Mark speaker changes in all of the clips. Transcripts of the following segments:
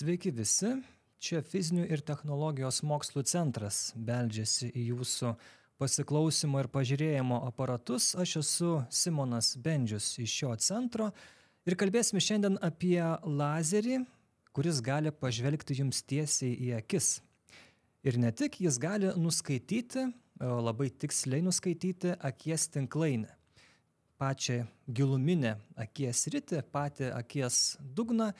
Speaker 1: Sveiki visi, čia Fizinių ir technologijos mokslų centras beldžiasi į jūsų pasiklausimo ir pažiūrėjimo aparatus. Aš esu Simonas Bendžius iš šio centro ir kalbėsime šiandien apie lazerį, kuris gali pažvelgti jums tiesiai į akis. Ir ne tik, jis gali nuskaityti, labai tiksliai nuskaityti akies tinklainę. Pačią giluminę akies sritį, patį akies dugną,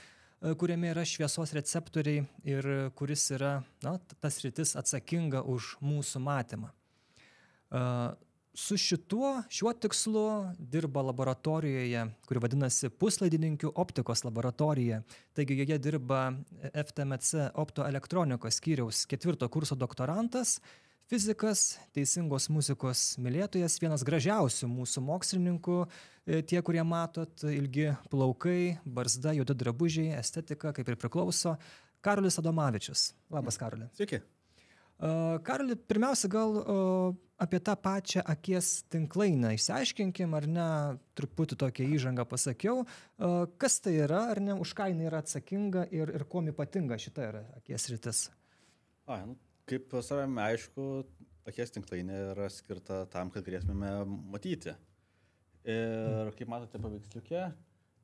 Speaker 1: kuriame yra šviesos receptoriai ir kuris yra ta sritis atsakinga už mūsų matymą. Su šiuo tikslu dirba laboratorijoje, kuri vadinasi Puslaidininkių optikos laboratorija. Taigi joje dirba FTMC optoelektronikos skyriaus 4 kurso doktorantas, fizikas, teisingos muzikos mylėtojas, vienas gražiausių mūsų mokslininkų, tie, kurie matot, ilgi plaukai, barzda, juodi drabužiai, estetika, kaip ir priklauso, Karolis Adomavičius. Labas, Karoli.
Speaker 2: Sveiki.
Speaker 1: Karoli, pirmiausia, gal apie tą pačią akies tinklainę išsiaiškinkim, ar ne, truputį tokią įžangą pasakiau. Kas tai yra, ar ne, už ką jinai yra atsakinga ir kuom ypatinga šita yra akies sritis?
Speaker 2: Kaip savame aišku, akies tinklainė yra skirta tam, kad galėsime matyti. Ir kaip matote paveiksliuke,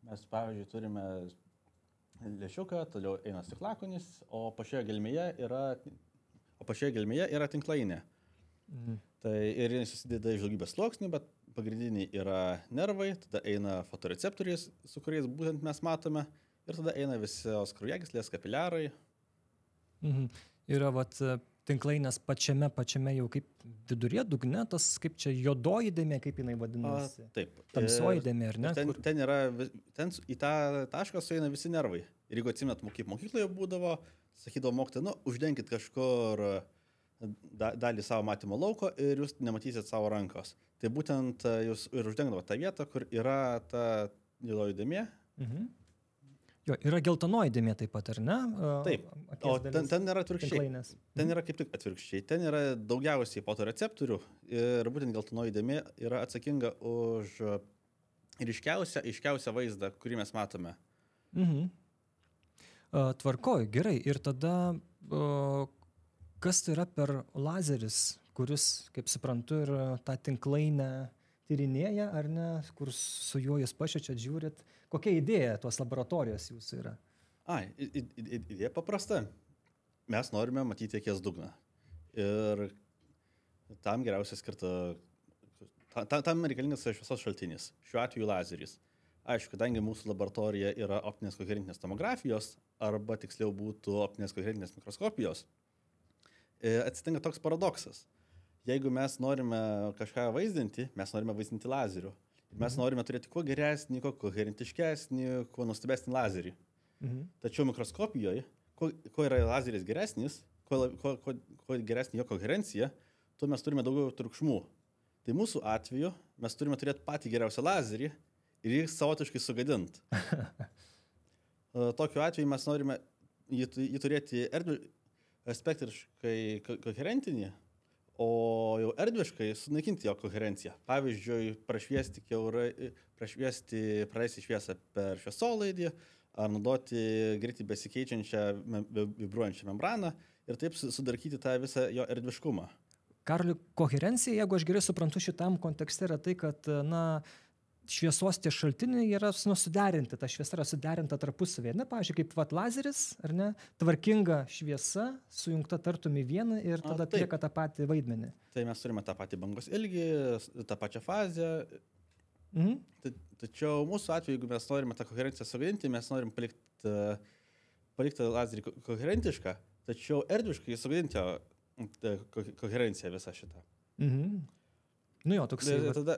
Speaker 2: mes pavyzdžiui turime lęšiuką, toliau eina stiklakonis, o pačioje gelmėje yra tinklainė. Tai ir jis susideda iš daugybės sluoksnių, bet pagrindiniai yra nervai, tada eina fotoreceptoriais, su kuriais būtent mes matome, ir tada eina visos kraujagyslės, kapiliarai.
Speaker 1: Yra tinklainės pačiame jau kaip viduryje dugne, tas kaip čia juodoji dėmė, kaip jinai vadinasi.
Speaker 2: Taip.
Speaker 1: Tamsioji dėmė, ar ne?
Speaker 2: Ten į tą tašką sueina visi nervai. Ir jeigu atsimenat, kaip mokykloje būdavo, sakydavo mokytoja, uždenkit kažkur dalį savo matymo lauko ir jūs nematysit savo rankos. Tai būtent jūs ir uždengdavo tą vietą, kur yra ta juodoji dėmė.
Speaker 1: Jo, yra geltonoji dėmė taip pat, ar ne?
Speaker 2: Taip, o ten yra atvirkščiai. Ten yra kaip tik atvirkščiai. Ten yra daugiausiai fotoreceptorių ir būtent geltonoji dėmė yra atsakinga už ryškiausią vaizdą, kurį mes matome.
Speaker 1: Tvarkoj, gerai. Ir tada kas tai yra per lazeris, kuris, kaip suprantu, ir tą tinklainę tyrinėja, ar ne, kur su juo jūs pašiečiat, žiūrit. Kokia idėja tos laboratorijos jūsų yra?
Speaker 2: Idėja paprasta. Mes norime matyti akies dugną. Ir tam geriausia skirta, tam reikalingas šviesos šaltinis. Šiuo atveju lazeris. Aišku, kadangi mūsų laboratorija yra optinės koherentinės tomografijos, arba tiksliau būtų optinės koherentinės mikroskopijos, atsitinka toks paradoksas. Jeigu mes norime kažką vaizdinti, mes norime vaizdinti lazeriu. Mes norime turėti kuo geresnį, kuo koherentiškesnį, kuo nuostabesnį lazerį. Tačiau mikroskopijoje, kuo yra lazeris geresnis, kuo geresnė jo koherencija, tuo mes turime daugiau triukšmų. Tai mūsų atveju mes turime turėti patį geriausią lazerį ir jį savotiškai sugadinti. Tokiu atveju mes norime jį turėti spektriškai koherentinį, o jau erdviškai sunaikinti jo koherenciją. Pavyzdžiui, praleisti šviesą per šviesolaidį, ar naudoti greitai besikeičiančią vibruojančią membraną ir taip sudarkyti tą visą jo erdviškumą.
Speaker 1: Karoli, koherencija, jeigu aš gerai suprantu šitam kontekste, yra tai, kad šviesos tie šaltiniai yra suderinti, ta šviesa yra suderinta tarpusavėje. Pavyzdžiui, kaip lazeris, ar ne, tvarkinga šviesa, sujungta tartum į vieną ir tada atlieka tą patį vaidmenį.
Speaker 2: Tai mes turime tą patį bangos ilgį, tą pačią fazę. Tačiau mūsų atveju, jeigu mes norime tą koherenciją sugadinti, mes norim palikti lazerį koherentišką, tačiau erdviškai sugadinti koherenciją visą šitą. Tada,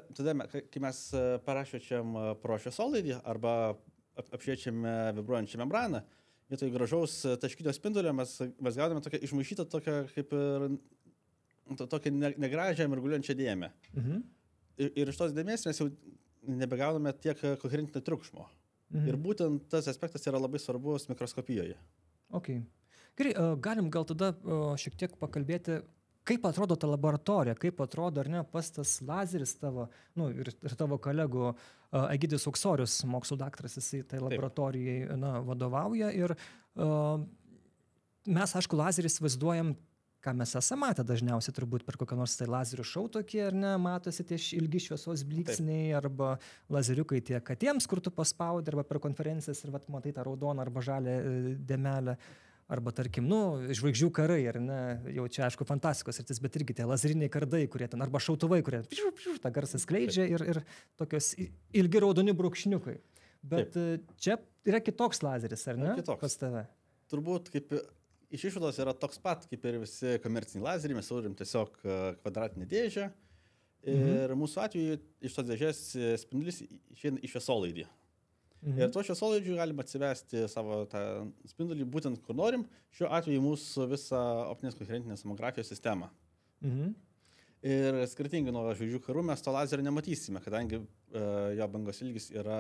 Speaker 2: kai mes parašviečiam pro šviesolaidį arba apšviečiame vibruojančią membraną, vietoj gražaus taškinio spindulio mes gauname tokią išmaišytą tokią negražią mirguliuojančią dėmę. Ir iš tos dėmės mes jau nebegauname tiek koherentinio triukšmo. Ir būtent tas aspektas yra labai svarbus mikroskopijoje.
Speaker 1: Okay. Gerai, galim gal tada šiek tiek pakalbėti, kaip atrodo ta laboratorija, kaip atrodo, ar ne, pas tas lazeris tavo, nu, ir tavo kolegų Egidijus Auksorius, mokslo daktaras, jisai tai laboratorijai vadovauja ir mes, aišku, lazerį įsivaizduojam, ką mes esame matę dažniausiai turbūt per kokią nors tai lazerių šou tokie, ar ne, matosi tie ilgi šviesos blyksniai, arba lazeriukai tie katėms, kur tu paspaudi, arba per konferencijas ir matai tą raudoną arba žalę dėmelę, arba tarkim, žvaigždžių karai, ar ne, jau čia aišku fantastikos sritis, bet irgi tie lazeriniai kardai, kurie ten, arba šautuvai, kurie tą garsą skleidžia ir tokios ilgi raudoni brūkšniukai. Bet čia yra kitoks lazeris, ar ne?
Speaker 2: Kitoks.
Speaker 1: Pas tave.
Speaker 2: Turbūt kaip iš išvados yra toks pat, kaip ir visi komerciniai lazeriai, mes turim tiesiog kvadratinę dėžę ir mūsų atveju iš tos dėžės spindulis išeina į šviesolaidį. Ir to šviesolaidžių galima atsivesti savo tą spindulį būtent kur norim, šiuo atveju mūsų visą optinės koherentinės tomografijos sistemą. Ir skirtingai nuo žvaigždžių karų mes to lazerio nematysime, kadangi jo bangos ilgis yra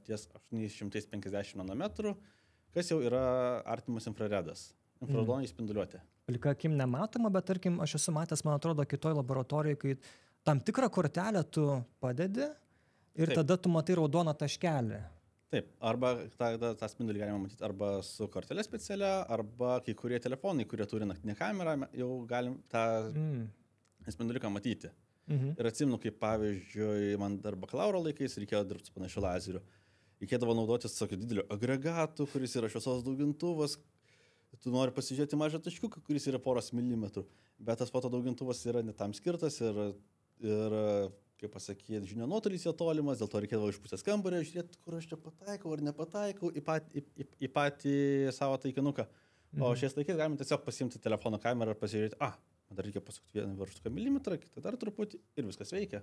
Speaker 2: ties 850 nanometrų, kas jau yra artimas infraredas. Infraraudonai spinduliuotė.
Speaker 1: Plika akim nematoma, bet tarkim, aš esu matęs, man atrodo, kitoj laboratorijoje, kai tam tikrą kortelę tu padedi ir tada tu matai raudoną taškelį.
Speaker 2: Taip, arba tą spindulį galima matyti arba su kortelė specialia, arba kai kurie telefonai, kurie turi naktinę kamerą, jau galim tą spinduliuką matyti. Ir atsimenu, kaip pavyzdžiui, man dar bakalauro laikais reikėjo dirbti su panašiu lazeriu. Reikėdavo naudotis tokio didelio agregatu, kuris yra šviesos daugintuvas. Tu nori pasižiūrėti mažą taškiuką, kuris yra poros milimetrų, bet tas fotodaugintuvas yra ne tam skirtas ir kaip pasakyti, žinio nuotolis jo tolimas, dėl to reikėdavo iš pusės kambario žiūrėti, kur aš čia pataikau ar nepataikau į patį savo taikinuką. O šiais laikais galime tiesiog pasiimti telefono kamerą ir pasižiūrėti, man dar reikia pasukti vieną varžtuką milimetrą, kitą dar truputį ir viskas veikia.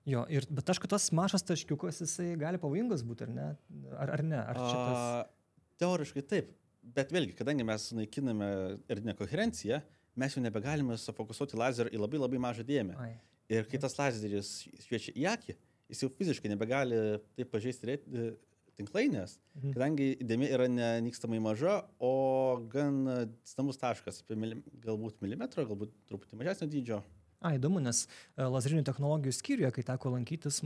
Speaker 1: Jo, bet aišku, tas mažas taškiukas, jisai gali pavojingas būti, ar ne? Ar ne? Ar čia tas...
Speaker 2: Teoriškai taip. Bet vėlgi, kadangi mes sunaikiname erdvinę koherenciją, mes jau nebegalime sufokusuoti lazerį į labai labai mažą dėmę. Ir kai tas lazeris šviečia į akį, jis jau fiziškai nebegali taip pažeisti tinklainės, kadangi dėmė yra nenykstamai maža, o gan stambus taškas, galbūt milimetro, galbūt truputį mažesnio dydžio.
Speaker 1: Įdomu, nes lazerinių technologijų skyriuje, kai teko lankytis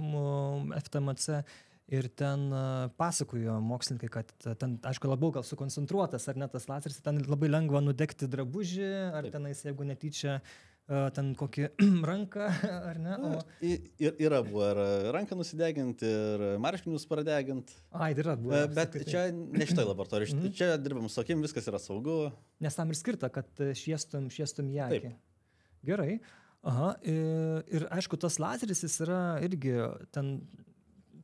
Speaker 1: FTMC, ir ten pasakojo mokslininkai, kad ten, aišku, labiau gal sukoncentruotas, ar ne tas lazeris, ten labai lengva nudegti drabužį, ar tenais, jeigu netyčia, ten kokį ranką, ar ne?
Speaker 2: Yra buvo ir ranką nusideginti, ir marškinius pradeginti.
Speaker 1: Yra buvo.
Speaker 2: Bet čia ne šitoj laboratorijoje, čia dirbam su akim, viskas yra saugu.
Speaker 1: Nes tam ir skirta, kad šviestum į akį. Gerai. Ir aišku, tas lazeris jis yra irgi ten...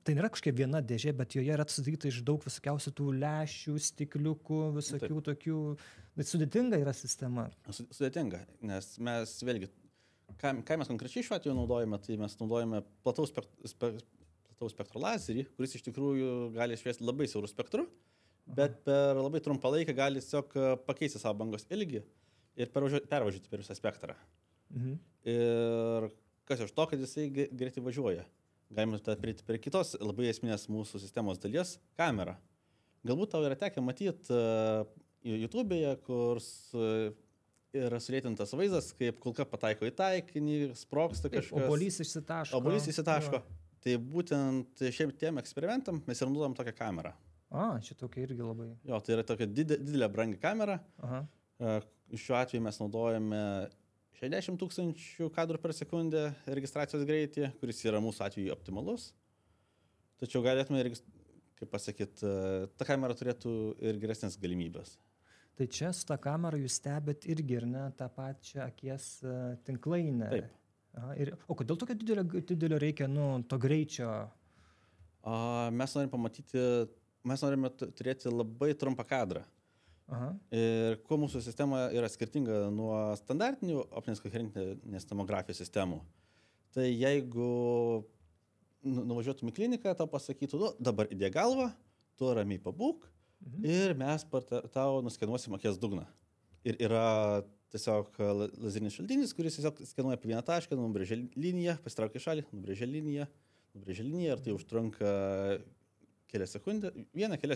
Speaker 1: Tai nėra kažkokia viena dėžė, bet joje yra sudaryta iš daug visokiausių tų lęšių, stikliukų, visokių tokių, bet sudėtinga yra sistema.
Speaker 2: Sudėtinga, nes mes vėlgi, ką mes konkrečiai šiuo atveju naudojame, tai mes naudojame plataus spektro lazerį, kuris iš tikrųjų gali šviesti labai siaurų spektrų, bet per labai trumpą laiką gali tiesiog pakeisti savo bangos ilgį ir pervažiuoti per visą spektrą. Ir kas iš to, kad jisai greitai važiuoja. Galime prieiti prie kitos labai esminės mūsų sistemos dalies – kamerą. Galbūt tau yra tekę matyti YouTube'e, kur yra sulėtintas vaizdas, kaip kulka pataiko į taikinį, sprogsta kažkas.
Speaker 1: Obuolys išsitaško.
Speaker 2: Obuolys išsitaško. Tai būtent tiem eksperimentam mes ir naudojam tokią kamerą.
Speaker 1: Čia tokia irgi labai.
Speaker 2: Jo, tai yra tokia didelė brangi kamera. Šiuo atveju mes naudojame 60 000 kadrų per sekundę registracijos greitį, kuris yra mūsų atveju optimalus. Tačiau galėtume, kaip pasakyti, ta kamera turėtų ir geresnės galimybės.
Speaker 1: Tai čia su ta kamera jūs stebėt irgi, ir ne, tą pačią akies tinklainę.
Speaker 2: Taip.
Speaker 1: O kodėl tokio didelio reikia, to greičio?
Speaker 2: Mes norime turėti labai trumpą kadrą. Ir kuo mūsų sistema yra skirtinga nuo standartinių optinės koherentinės tomografijos sistemų, tai jeigu nuvažiuotum į kliniką, tau pasakytų, dabar įdėk galvą, tu ramiai pabūk ir mes tau nuskenuosim akies dugną. Ir yra tiesiog lazerinis šaltinis, kuris tiesiog skenuoja apie vieną tašką, nubrėžia liniją, pasitraukia į šalį, nubrėžia liniją ir tai užtrunka kelias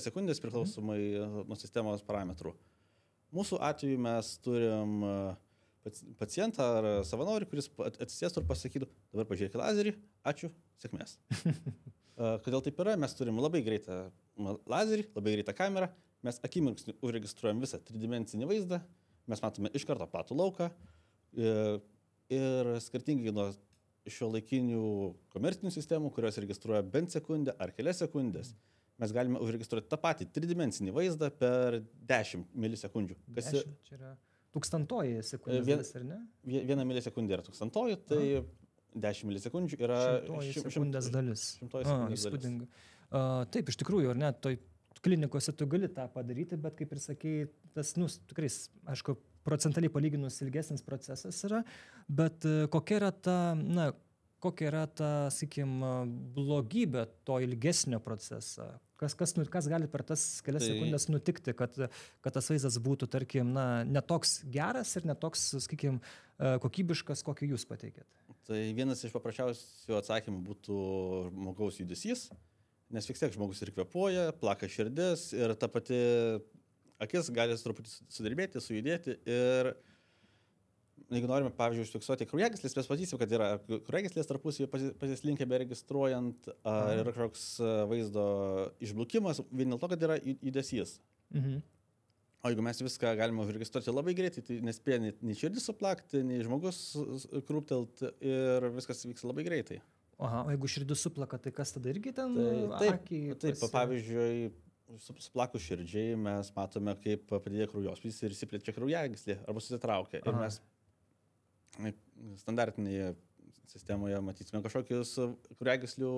Speaker 2: sekundės priklausomai nuo sistemos parametrų. Mūsų atveju mes turim pacientą ar savanorį, kuris atsisėstų ir pasakytų, dabar pažiūrėk lazerį, ačiū, sėkmės. Kodėl taip yra? Mes turime labai greitą lazerį, labai greitą kamerą, mes akimirksniu užregistruojam visą tridimensinį vaizdą, mes matome iš karto platų lauką ir skirtingai nuo šiuolaikinių komercinių sistemų, kurios registruoja bent sekundę ar kelias sekundės, mes galime užregistruoti tą patį tridimensinį vaizdą per 10 milisekundžių.
Speaker 1: Čia yra tūkstantoji sekundės, ar ne?
Speaker 2: 1 milisekundė yra tūkstantoji, tai 10 milisekundžių yra
Speaker 1: sekundės dalis. Įspūdinga. Taip, iš tikrųjų, ar ne, toj klinikose tu gali tą padaryti, bet kaip ir sakei, tas, tikrai, aišku, procentaliai palyginus ilgesnis procesas yra, bet kokia yra ta, sakykime, blogybė to ilgesnio proceso? Kas gali per tas kelias sekundės nutikti, kad tas vaizdas būtų, tarkim, netoks geras ir netoks, sakykime, kokybiškas, kokį jūs pateikėt?
Speaker 2: Tai vienas iš paprasčiausių atsakymų būtų žmogaus judesys, nes vis tiek žmogus ir kvėpuoja, plaka širdis ir ta pati akis gali truputį sudirbėti, sujudėti ir jeigu norime, pavyzdžiui, užfiksuoti kraujagyslės, mes matysime, kad yra kraujagyslės tarpusavy pasislinkę beregistruojant, yra kažkoks vaizdo išblukimas, vien dėl to, kad yra judesys. O jeigu mes viską galime užregistruoti labai greitai, tai nespėja nei širdis suplakti, nei žmogus krūptelt ir viskas vyks labai greitai.
Speaker 1: O jeigu širdis suplaka, tai kas tada irgi ten akiai?
Speaker 2: Taip, pavyzdžiui, suplakus širdžiai mes matome, kaip padidėja kraujospūdis ir išsiplečia kraujagyslė arba susitraukia. Ir mes standartinėje sistemoje matysime kažkokius kraujagyslių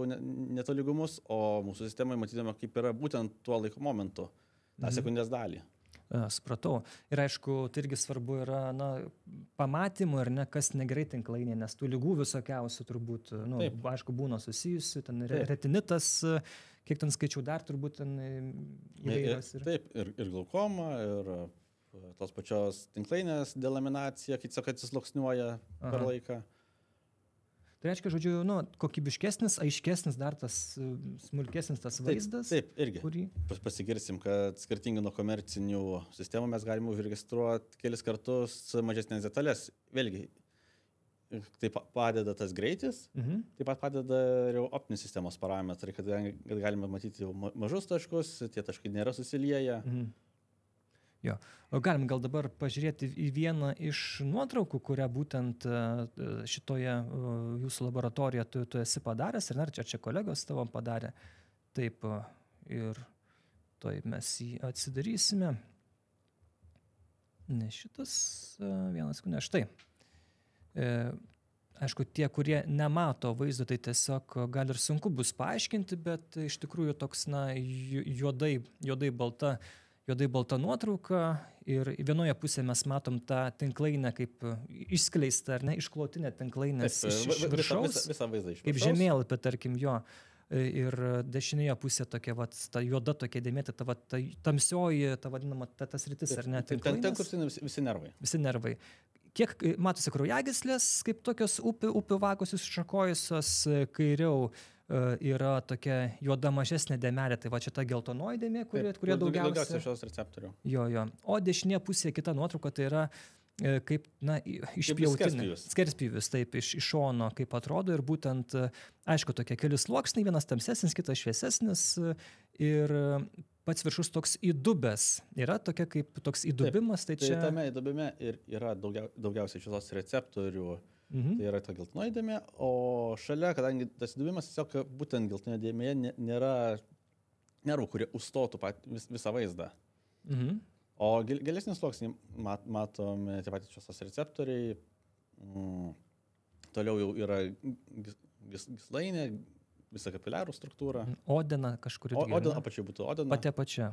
Speaker 2: netolygumus, o mūsų sistemoje matytume, kaip yra būtent tuo laiko momentu, tą sekundės dalį.
Speaker 1: Supratau. Ir aišku, tai irgi svarbu yra pamatymų ir kas negerai tinklainė, nes tų ligų visokiausių turbūt, aišku, būna susijusių, ten retinitas, kiek ten skaičiau dar turbūt ten įvairios.
Speaker 2: Taip, ir glaukoma, ir tos pačios tinklainės delaminacija, kai tiesiog atsisluoksniuoja per laiką.
Speaker 1: Tai reiškia, žodžiu, kokybiškesnis, aiškesnis dar tas smulkesnis tas vaizdas.
Speaker 2: Taip, irgi. Pasigirsim, kad skirtingai nuo komercinių sistemų mes galime užregistruoti kelis kartus mažesnės detalės. Vėlgi, taip padeda tas greitis, taip pat padeda ir optinės sistemos parametrai, kad galime matyti mažus taškus, tie taškai nėra susilieję.
Speaker 1: Jo. Galim gal dabar pažiūrėti į vieną iš nuotraukų, kurią būtent šitoje jūsų laboratorijoje tu esi padaręs, ir čia kolegos tavo padarė. Taip, ir toj mes jį atsidarysime. Ne šitas, vienas sekundę, štai. Aišku, tie, kurie nemato vaizdo, tai tiesiog gal ir sunku bus paaiškinti, bet iš tikrųjų toks, juodai balta nuotrauka ir vienoje pusėje mes matom tą tinklainę kaip išskleistą, ar ne, išklotinę tinklainę iš viršaus,
Speaker 2: visą vaizdą iš viršaus.
Speaker 1: Kaip žemėlapį, tarkim, jo. Ir dešinėje pusėje tokia, ta juoda tokia dėmėta, ta tamsioji, ta vadinama, tas rytis, ar ne, tinklainės.
Speaker 2: Ten, kur visi nervai.
Speaker 1: Visi nervai. Kiek matosi kraujagyslės, kaip tokios upių vagos iššakojusios, kairiau yra tokia juoda mažesnė dėmelė, tai va čia ta geltonoji dėmė, kurie daugiausia
Speaker 2: šios receptorių.
Speaker 1: Jo. O dešinėje pusėje kita nuotrauka, tai yra kaip, išpjautinė. Skerspjūvis, taip, iš šono, kaip atrodo, ir būtent, aišku, tokie keli sluoksniai, vienas tamsesnis, kitas šviesesnis, ir pats viršus toks įdubęs. Yra tokia kaip toks įdubimas, tai čia...
Speaker 2: Tame įdubime ir yra daugiausiai šios receptorių. Tai yra ta geltonoji dėmė, o šalia, kadangi tas įdubimas tiesiog būtent geltonoje dėmėje nėra nervų, kurie užstotų visą vaizdą. O gilesnį sluoksnį matome tie patys šios receptoriai, toliau jau yra gyslainė, visa kapiliarų struktūra.
Speaker 1: Odena kažkur.
Speaker 2: Odena apačiai būtų odena.
Speaker 1: Pati apačia,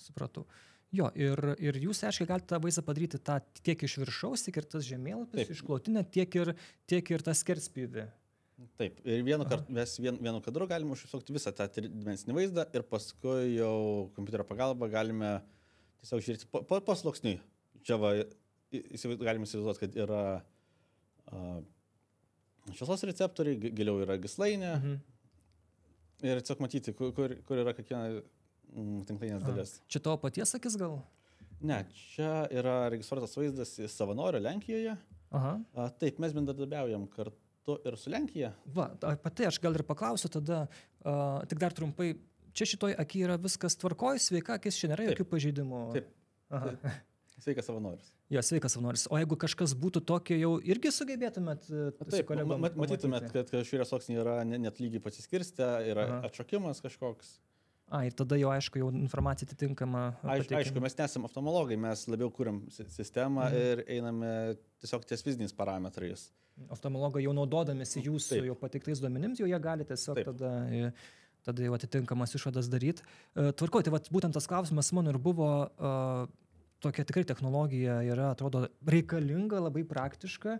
Speaker 1: supratau. Jo, ir jūs, aiškiai, galite tą vaizdą padaryti tiek iš viršaus, tiek ir tas žemėlapis, išklotinę, tiek ir tą skerspjūvį.
Speaker 2: Taip, ir mes vienu kadru galime užfiksuoti visą tą tridimensinį vaizdą ir paskui jau kompiuterio pagalba galime tiesiog žiūrėti po sluoksniui. Čia galime įsivaizduoti, kad yra šviesos receptoriai, giliau yra gyslainė ir tiesiog matyti, kur yra kiekviena tinklainės dalis.
Speaker 1: Čia tavo paties akis gal?
Speaker 2: Ne, čia yra registruotas vaizdas į Savanorio Lenkijoje.
Speaker 1: Aha.
Speaker 2: Taip, mes bendradarbiaujam kartu ir su Lenkija.
Speaker 1: Va, apie tai aš gal ir paklausiu tada, tik dar trumpai, čia šitoj aky yra viskas tvarkoj, sveika akis, čia nėra jokių pažeidimų.
Speaker 2: Taip. Aha. Sveikas savanoris.
Speaker 1: Jo, sveikas savanoris. O jeigu kažkas būtų tokio, jau irgi sugebėtumėt su kolegom?
Speaker 2: Matytumėt, kad šiurės sluoksniai yra net lygiai pasiskirstę, yra atšokimas kažkoks.
Speaker 1: Ir tada jau aišku, jau informacija atitinkama.
Speaker 2: Aišku, mes nesam oftalmologai, mes labiau kuriam sistemą ir einame tiesiog ties fiziniais parametrais.
Speaker 1: Oftalmologai jau naudodamėsi jūsų jau pateiktais duomenims, jau jie gali tiesiog tada jau atitinkamas išvadas daryti. Tvarkoj, tai būtent tas klausimas mano ir buvo, tokia tikrai technologija yra, atrodo, reikalinga, labai praktiška.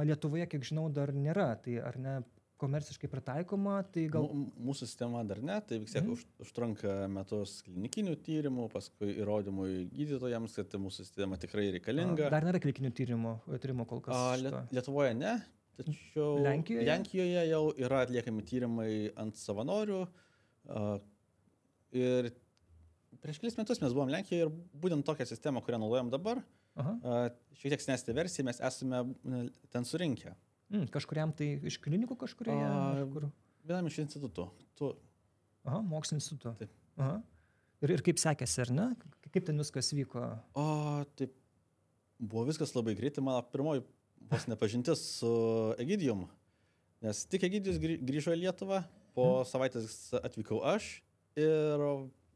Speaker 1: Lietuvoje, kiek žinau, dar nėra. Tai ar ne komerciškai pritaikoma? Tai gal...
Speaker 2: Mūsų sistema dar ne, tai vis tiek užtrunka metus klinikinių tyrimų, paskui įrodymui gydytojams, kad mūsų sistema tikrai reikalinga.
Speaker 1: Dar nėra klinikinių tyrimų kol kas.
Speaker 2: Lietuvoje ne, tačiau Lenkijoje jau yra atliekami tyrimai ant savanorių. Ir prieš kelis metus mes buvom Lenkijoje ir būtent tokią sistemą, kurią naudojam dabar, šiek tiek senesnė versija, mes esame ten surinkę.
Speaker 1: Kažkuriam tai iš klinikų kažkurioje?
Speaker 2: Vienam iš institutų.
Speaker 1: Mokslinio instituto.
Speaker 2: Taip.
Speaker 1: Ir kaip sekėsi, ar ne? Kaip ten viskas vyko?
Speaker 2: Taip, buvo viskas labai greitai. Mano pirmoji vos nepažintis su Egidijum. Nes tik Egidijus grįžo į Lietuvą, po savaitės atvykau aš ir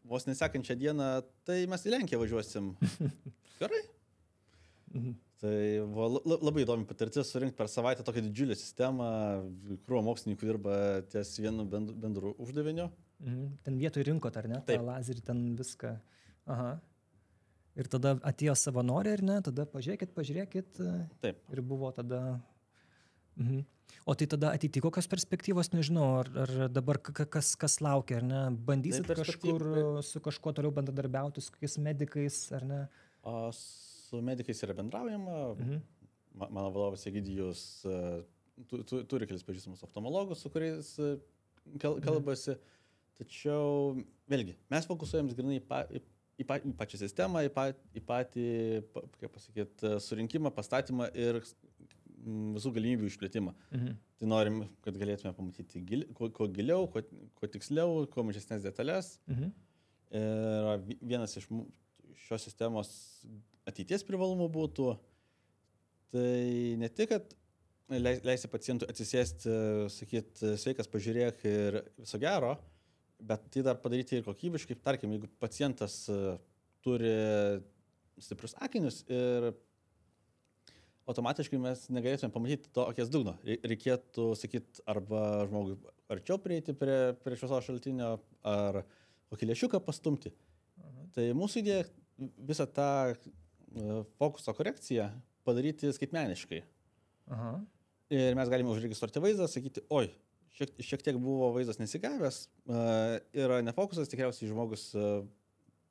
Speaker 2: vos nesekančią dieną, tai mes į Lenkiją važiuosim. Gerai. Tai buvo labai įdomi patirtis surinkti per savaitę tokią didžiulę sistemą, krūvą mokslininkų dirba ties vienu bendru uždaviniu.
Speaker 1: Ten vietoj rinkot, ar ne?
Speaker 2: Taip.
Speaker 1: tą lazerį, ten viską. Ir tada atėjo savanoriai, ar ne? Tada pažiūrėkit.
Speaker 2: Taip.
Speaker 1: Ir buvo tada... O tai tada ateity kokios perspektyvos, nežinau, ar dabar kas laukia, ar ne? Bandysit kažkur su kažkuo toliau bendradarbiauti, su kokiais medikais, ar ne?
Speaker 2: Su medikais yra bendraujama. Mano vadovas Egidijus turi kelis pažįstamus oftalmologus, su kuriais kalbasi. Tačiau, vėlgi, mes fokusuojam grinai į pačią sistemą, į patį, kaip pasakyti, surinkimą, pastatymą ir visų galimybių išplėtimą. Tai norim, kad galėtume pamatyti kuo giliau, kuo tiksliau, kuo mažesnės detalės. Ir vienas iš šios sistemos ateities privalumų būtų, tai ne tik, kad leisi pacientui atsisėsti, sakyti, sveikas, pažiūrėk ir viso gero, bet tai dar padaryti ir kokybiškai. Tarkim, jeigu pacientas turi stiprius akinius ir automatiškai mes negalėtume pamatyti to akies dugno. Reikėtų, sakyti, arba žmogui arčiau prieiti prie šviesos šaltinio, ar kokį lęšiuką pastumti. Tai mūsų idėja visą tą fokuso korekciją padaryti skaitmeniškai. Ir mes galime užregistruoti vaizdą, sakyti, šiek tiek buvo vaizdas nesigavęs, yra nefokusas, tikriausiai žmogus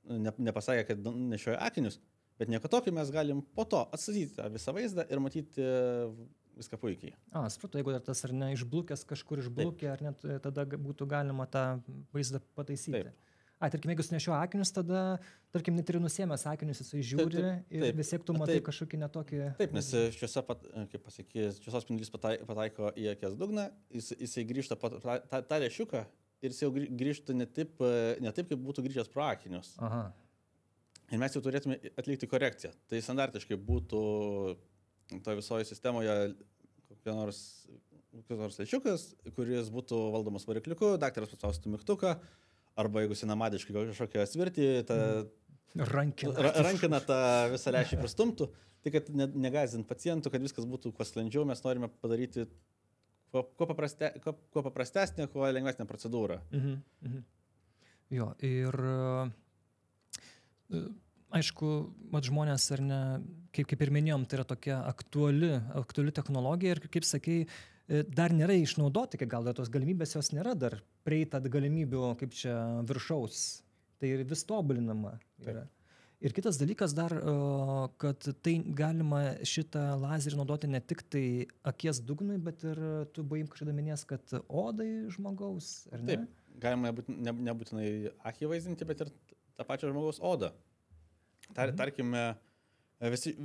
Speaker 2: nepasakė, kad nešioja akinius. Bet nieko tokio mes galim po to atstatyti tą visą vaizdą ir matyti viską puikiai.
Speaker 1: Supratau, jeigu dar tas ar ne išblukęs kažkur išblukė, ar net tada būtų galima tą vaizdą pataisyti.
Speaker 2: Taip.
Speaker 1: Tarkim, jeigu nešioja akinius, tada, tarkim, net ir nusėmęs akinius, jisai žiūri ir vis tiek tu matai kažkokį netokį...
Speaker 2: Taip, nes šviesos spindulys pataiko į akies dugną, jisai grįžta tą lęšiuką ir jis jau grįžta ne taip, kaip būtų grįžęs pro akinius. Ir mes jau turėtume atlikti korekciją. Tai standartiškai būtų to visoje sistemoje kokios nors lęšiukas, kuris būtų valdomas varikliuku, daktaras paspaustų mygtuką, arba jeigu senamadiškai kažkokią svirtį, rankina tą visą lęšį pristumtų, tai kad negąsdint pacientų, kad viskas būtų kuo sklandžiau, mes norime padaryti kuo paprastesnę, kuo lengvesnę procedūrą.
Speaker 1: Jo, ir... Aišku, žmonės, ar ne, kaip ir minėjom, tai yra tokia aktuali technologija ir, kaip sakei, dar nėra išnaudoti, kai gal tos galimybės jos nėra dar prieita galimybių kaip čia viršaus. Tai vis tobulinama yra. Ir kitas dalykas dar, kad tai galima šitą lazerį naudoti ne tik tai akies dugnui, bet ir tu buvai kažkada minėjęs, kad odai žmogaus, ar ne?
Speaker 2: Taip, galima nebūtinai akį vaizdinti, bet ir tą pačią žmogaus odą. Tarkime, visi,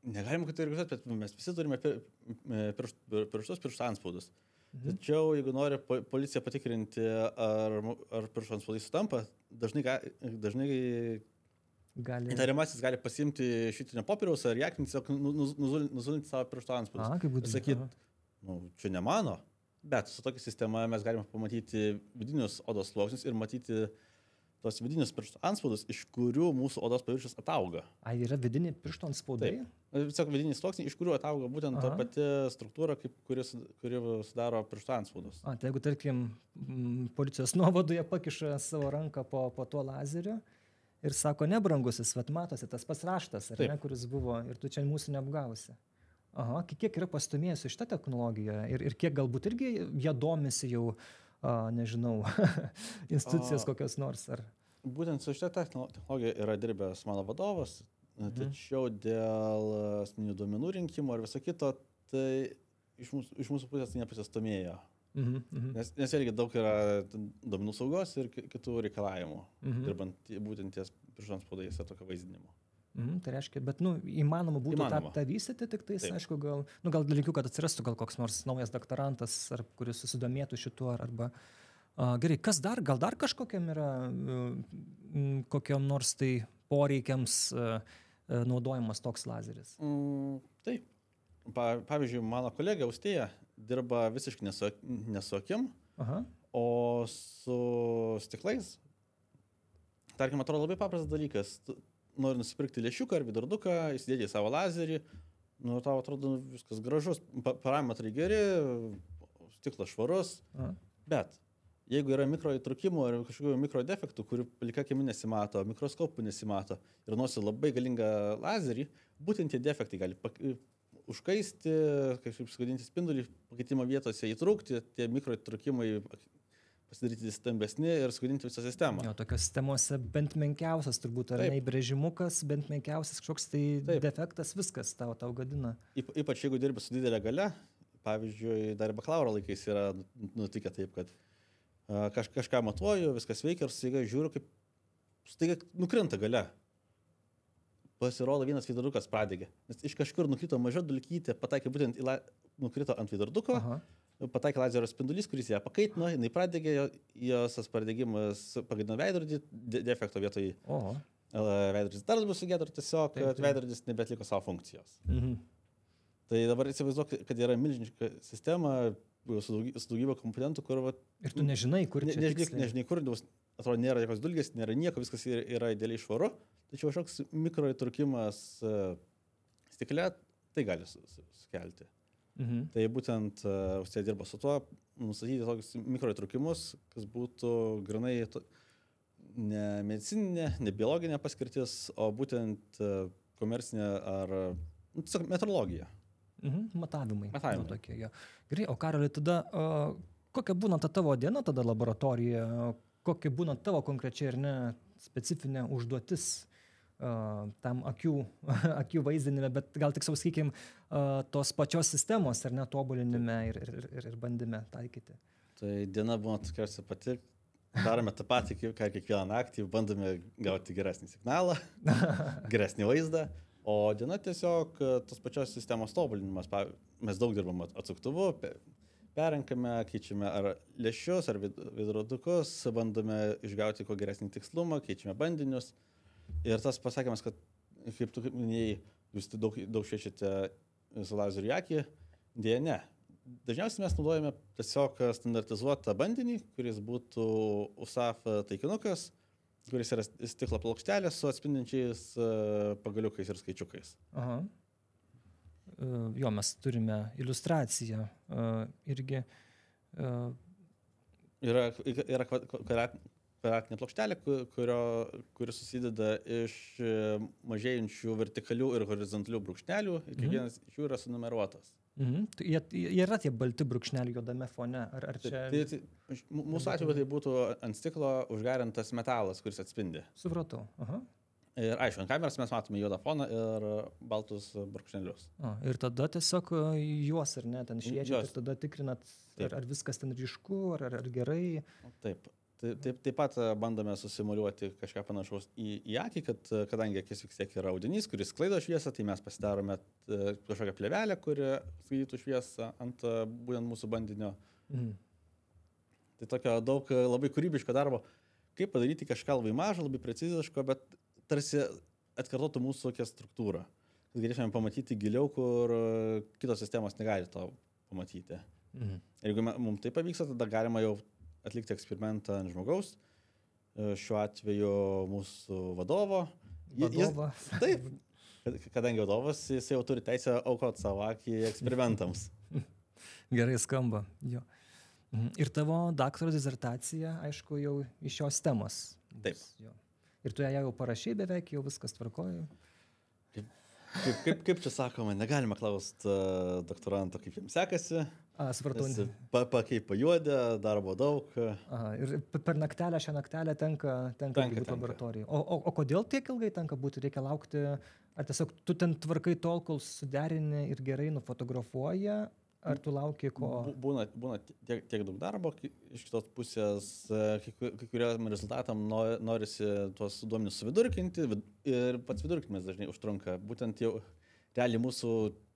Speaker 2: negalime kategorizuoti, bet mes visi turime pirštus anspaudus. Tačiau, jeigu nori policija patikrinti, ar pirštų anspaudai sutampa, dažnai įtariamasis gali pasiimti šitinio popieriaus ar jakninti, nuzulinti savo pirštų anspaudus.
Speaker 1: Kaip būtų?
Speaker 2: Sakyti, čia ne mano, bet su tokia sistema mes galime pamatyti vidinius odos sluoksnius ir matyti tos vidinius pirštų anspaudus, iš kurių mūsų odos paviršius atauga.
Speaker 1: Yra vidiniai pirštų anspaudai?
Speaker 2: Taip. Tiesiog vidiniai sluoksniai, iš kurių atauga būtent ta pati struktūra, kuri sudaro pirštų anspaudus.
Speaker 1: Tai jeigu, tarkim, policijos nuovadoje pakiša savo ranką po tuo lazeriu ir sako, nebrangusis, vat matosi tas pats raštas, ar ne, kuris buvo, ir tu čia mūsų neapgausi. Kiek yra pastumėjusi šitą technologiją ir kiek galbūt irgi jie domisi jau, nežinau, institucijos kokios nors.
Speaker 2: Būtent su šitą technologiją yra dirbęs mano vadovas, tačiau dėl asmeninių duomenų rinkimo ir viso kito, tai iš mūsų pusės tai nepasistumėjo. Nes irgi daug yra duomenų saugos ir kitų reikalavimų, dirbant būtent ties pirštų anspaudais ir tokio vaizdinimo.
Speaker 1: Tai reiškia, bet įmanoma būtų tą vystyti, tik tais, aišku, gal dalykiu, kad atsirastų gal koks nors naujas doktorantas, kuris susidomėtų šituo, arba gerai, kas dar, gal dar kažkokiam yra, kokiam nors tai poreikiams naudojamas toks lazeris?
Speaker 2: Taip. Pavyzdžiui, mano kolegė Austėja dirba visiškai nesu akim, o su stiklais, tarkim, atrodo labai paprastas dalykas. Nori nusipirkti lęšiuką ar vidurduką, įsidėti į savo lazerį, tau atrodo viskas gražus, parametrai geri, stiklas švarus, bet jeigu yra mikroįtrūkimų ar kažkokių mikrodefektų, kurių plika akimi nesimato, mikroskopų nesimato ir nosi labai galingą lazerį, būtent tie defektai gali užkaisti, kažkaip sugadinti spindulį, pakeitimo vietose įtrūkti, tie mikroįtrūkimai pasidaryti stambesni ir sugadinti visą sistemą.
Speaker 1: Tokios sistemose bent menkiausias turbūt, ar neįbrėžimukas, bent menkiausias kažkoks tai defektas, viskas tau gadina.
Speaker 2: Ypač jeigu dirbi su didelė galia, pavyzdžiui, dar bakalauro laikais yra nutikę taip, kad kažką matuoju, viskas veikia ir staiga žiūriu, kaip staiga nukrinta galia. Pasirodo, vienas veidrodukas pradegė, nes iš kažkur nukrito maža dulkytė, pataikė būtent nukrito ant veidroduko, pataikė lazerio spindulys, kuris ją pakaitino, jinai pradegė, jos pradegimas pagadino veidrodį, defekto vietoj veidrodis dar labiau sugėdo ir tiesiog veidrodis nebeatliko savo funkcijos. Tai dabar įsivaizduok, kad yra milžiniška sistema su daugybė komponentų, kur...
Speaker 1: Ir tu nežinai, kur čia tiksliai.
Speaker 2: Nežinai, kur, atrodo, nėra jokios dulkės, nėra nieko, viskas yra idealiai švaru, tačiau kažkoks mikroįtrūkimas stikle tai gali sukelti. Tai būtent Austėja dirba su tuo, nustatyti tokius mikroįtrūkimus, kas būtų grinai ne medicininė, ne biologinė paskirtis, o būtent komercinė ar tiesiog metrologija.
Speaker 1: Matavimai. Tokie, gerai, o Karoli, tada kokia būna ta tavo diena tada laboratorija, kokia būna tavo konkrečiai ir ne specifinė užduotis tam akių vaizdinime, bet gal tiksliau sakykim tos pačios sistemos ar netobulinime ir bandyme taikyti.
Speaker 2: Tai diena būna tikriausiai pati, darome tą patį, ką kiekvieną naktį, bandome gauti geresnį signalą, geresnį vaizdą, o diena tiesiog tos pačios sistemos tobulinimas. Mes daug dirbame atsuktuvu, perrenkame, keičiame ar lęšius, ar veidrodukus, bandome išgauti kuo geresnį tikslumą, keičiame bandinius. Ir tas pasakymas, kad, kaip tu minėjai, jūs daug šviečiate su lazeriu į akį, dėja ne. Dažniausiai mes naudojame tiesiog standartizuotą bandinį, kuris būtų USAF taikinukas, kuris yra stiklo plokštelė su atspindinčiais pagaliukais ir skaičiukais.
Speaker 1: Jo, mes turime iliustraciją irgi.
Speaker 2: Yra kvadratinė plokštelė, kuri susideda iš mažėjančių vertikalių ir horizontalių brūkšnelių, kiekvienas iš jų yra sunumeruotas.
Speaker 1: Jie yra tie balti brūkšneliai juodame fone, ar čia...
Speaker 2: Mūsų atveju tai būtų ant stiklo užgarintas metalas, kuris atspindi.
Speaker 1: Supratau.
Speaker 2: Ir aišku, ant kameros mes matome juodą foną ir baltus brūkšnelius.
Speaker 1: Ir tada tiesiog juos, ar ne, ten šviečiat ir tada tikrinat, ar viskas ten ryšku, ar gerai.
Speaker 2: Taip. Taip pat bandome susimuliuoti kažką panašaus į akį, kad kadangi akis vis tiek yra audinys, kuris sklaido šviesą, tai mes pasidarome kažkokią plėvelę, kuri sklaidytų šviesą ant būtent mūsų bandinio. Tai tokio daug labai kūrybiško darbo, kaip padaryti kažką labai mažą, labai preciziško, bet tarsi atkartotų mūsų tokią struktūrą. Kad galėsime pamatyti giliau, kur kitos sistemos negali to pamatyti. Ir jeigu mums tai pavyksta, tada galima jau atlikti eksperimentą ant žmogaus, šiuo atveju mūsų vadovo. Taip, kadangi vadovas, jis jau turi teisę aukoti savo akį eksperimentams.
Speaker 1: Gerai skamba, jo. Ir tavo daktaro disertacija, aišku, jau iš šios temos.
Speaker 2: Taip.
Speaker 1: Jo. Ir tu ją jau parašai beveik, jau viskas tvarkoja.
Speaker 2: Kaip čia sakoma, negalima klausti doktoranto, kaip jiems sekasi.
Speaker 1: Supratau.
Speaker 2: Kaip pajuodė, darbo daug.
Speaker 1: Ir per naktelę, šią naktelę tenka būti laboratorijai. O kodėl tiek ilgai tenka būti? Reikia laukti, ar tiesiog tu ten tvarkai tol, kol suderini ir gerai nufotografuoja, ar tu lauki ko?
Speaker 2: Būna tiek daug darbo, iš kitos pusės kai kuriam rezultatam norisi tuos duomenis suvidurkinti ir pats vidurkinimas dažnai užtrunka. Būtent jau realiai mūsų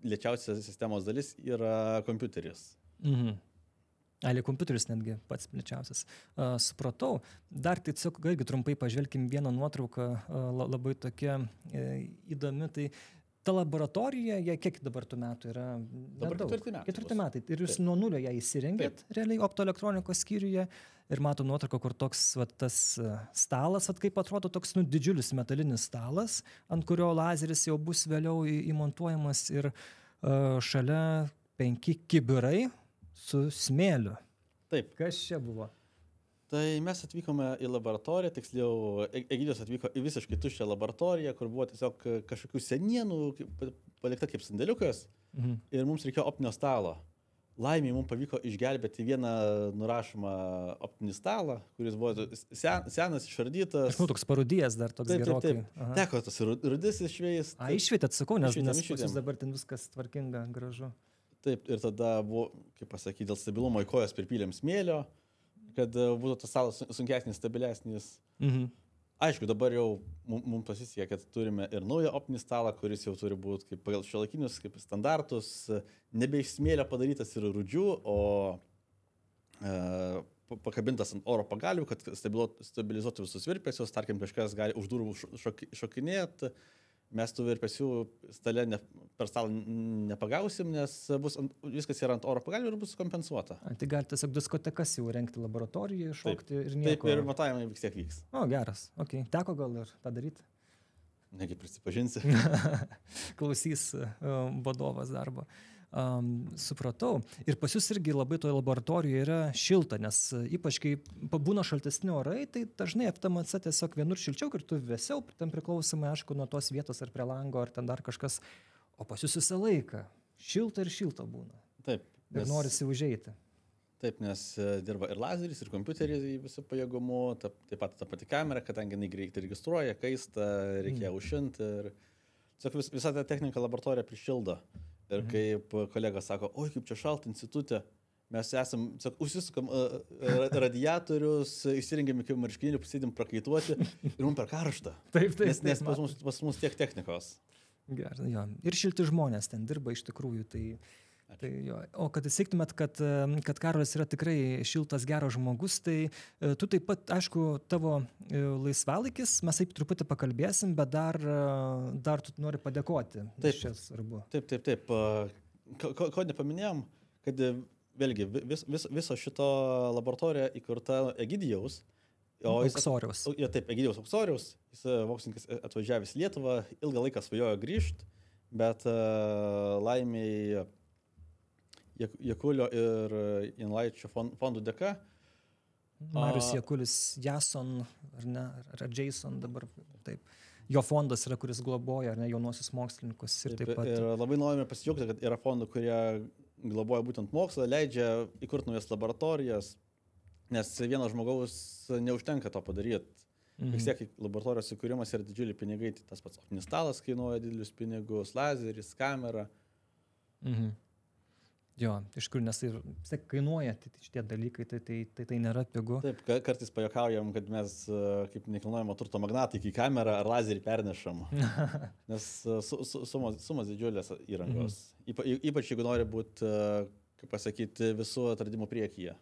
Speaker 2: lėčiausia sistemos dalis yra kompiuteris.
Speaker 1: Kompiuteris netgi pats lėčiausias. Supratau. Dar tiesiog irgi trumpai pažvelkim vieną nuotrauką, labai tokia įdomi. Tai ta laboratorija, kiek dabar tų metų yra?
Speaker 2: Dabar 4
Speaker 1: metai. Ir jūs nuo nulio ją įsirengėt realiai optoelektronikos skyriuje ir mato nuotrauką, kur toks tas stalas, kaip atrodo toks didžiulis metalinis stalas, ant kurio lazeris jau bus vėliau įmontuojamas ir šalia 5 kibirai su smėliu.
Speaker 2: Taip.
Speaker 1: Kas čia buvo?
Speaker 2: Tai mes atvykome į laboratoriją, tiksliau, Egidijus atvyko į visiškai tuščią laboratoriją, kur buvo tiesiog kažkokių senienų palikta kaip sandėliukas ir mums reikėjo optinio stalo. Laimiai mums pavyko išgelbėti vieną nurašomą optinį stalą, kuris buvo senas, išardytas.
Speaker 1: Aš manau, toks parudijas dar toks gerokai.
Speaker 2: Teko tas rudis išveist.
Speaker 1: Išvietėt, sakau, nes pas dabar ten viskas tvarkinga, gražu.
Speaker 2: Taip, ir tada buvo, kaip pasakyti, dėl stabilumo į kojas pripylėm smėlio, kad būtų tas stalas sunkesnis, stabilesnis. Aišku, dabar jau mums pasisekė, kad turime ir naują optinį stalą, kuris jau turi būti kaip pagal šiuolaikinius kaip standartus, nebe iš smėlio padarytas ir rūdžių, o pakabintas ant oro pagalvių, kad stabilizuotų visus virpesius, tarkim, kažkas gali už durų šokinėti. Mes tų virpesių stale per stalą nepagausim, nes viskas yra ant oro pagalvių ir bus kompensuota.
Speaker 1: Tai gali tiesiog diskotekas jau rengti laboratorijoje, šokti ir nieko.
Speaker 2: Taip, ir matavimai vis tiek vyks.
Speaker 1: Geras, okei. Teko gal ir tą daryti?
Speaker 2: Negi prisipažinsi.
Speaker 1: Klausys vadovas darbo. Supratau. Ir pas jūs irgi labai toje laboratorijoje yra šilta, nes ypač kai būna šaltesni orai, tai dažnai FTMC tiesiog vienur šilčiau ir tu vėsiau, ten priklausomai, aišku, nuo tos vietos ar prie lango, ar ten dar kažkas, o pas jūs visą laiką šilta ir šilta būna.
Speaker 2: Taip.
Speaker 1: Ir norisi užeiti.
Speaker 2: Taip, nes dirba ir lazeris, ir kompiuteris visų pajėgumų, taip pat ta pati kamera, kadangi jinai greitai registruoja, kaista, reikia užšinti ir visą tą techniką laboratoriją prišildo. Ir kaip kolega sako, oi, kaip čia šalta institutė, mes užsisukam radiatorius, išsirengiam iki marškinėlių, pasėdim prakaituoti ir mums per karštą.
Speaker 1: Taip.
Speaker 2: Nes pas mus tiek technikos.
Speaker 1: Gerai, jo. Ir šilti žmonės ten dirba iš tikrųjų, tai jo. O kad įsiktumėt, kad Karolis yra tikrai šiltas, geras žmogus, tai tu taip pat, aišku, tavo laisvalaikis, mes taip truputį pakalbėsim, bet dar tu nori padėkoti.
Speaker 2: Taip,
Speaker 1: čia svarbu.
Speaker 2: Taip. Ko nepaminėjom, kad vėlgi viso šito laboratorija įkurta Egidijaus.
Speaker 1: Auksoriaus.
Speaker 2: Taip, Egidijaus Auksoriaus. Jis mokslininkas atvažiavęs į Lietuvą, ilgą laiką svajojo grįžti, bet laimiai Jakulio ir Janlaičio fondų dėka.
Speaker 1: Marius Jakulis, Jason, ar ne, ar Jason dabar, taip. Jo fondas yra, kuris globoja, ar ne, jaunuosius mokslininkus. Ir taip pat.
Speaker 2: Ir labai norime pasidžiaugti, kad yra fondų, kurie globoja būtent mokslą, leidžia įkurti naujas laboratorijas, nes vieno žmogaus neužtenka to padaryti. Vis tiek laboratorijos įkūrimas yra didžiuliai pinigai, tai tas pats optinis stalas kainuoja didelius pinigus, lazeris, kamera.
Speaker 1: Jo, iš kur, nes tai kainuoja šitie dalykai, tai nėra pigu.
Speaker 2: Taip, kartais pajuokaujam, kad mes kaip nekilnojamo turto magnatai į kamerą ar lazerį pernešam. Nes sumos didžiulės įrangos. Ypač jeigu nori būti, kaip pasakyti, visų atradimų priekyje.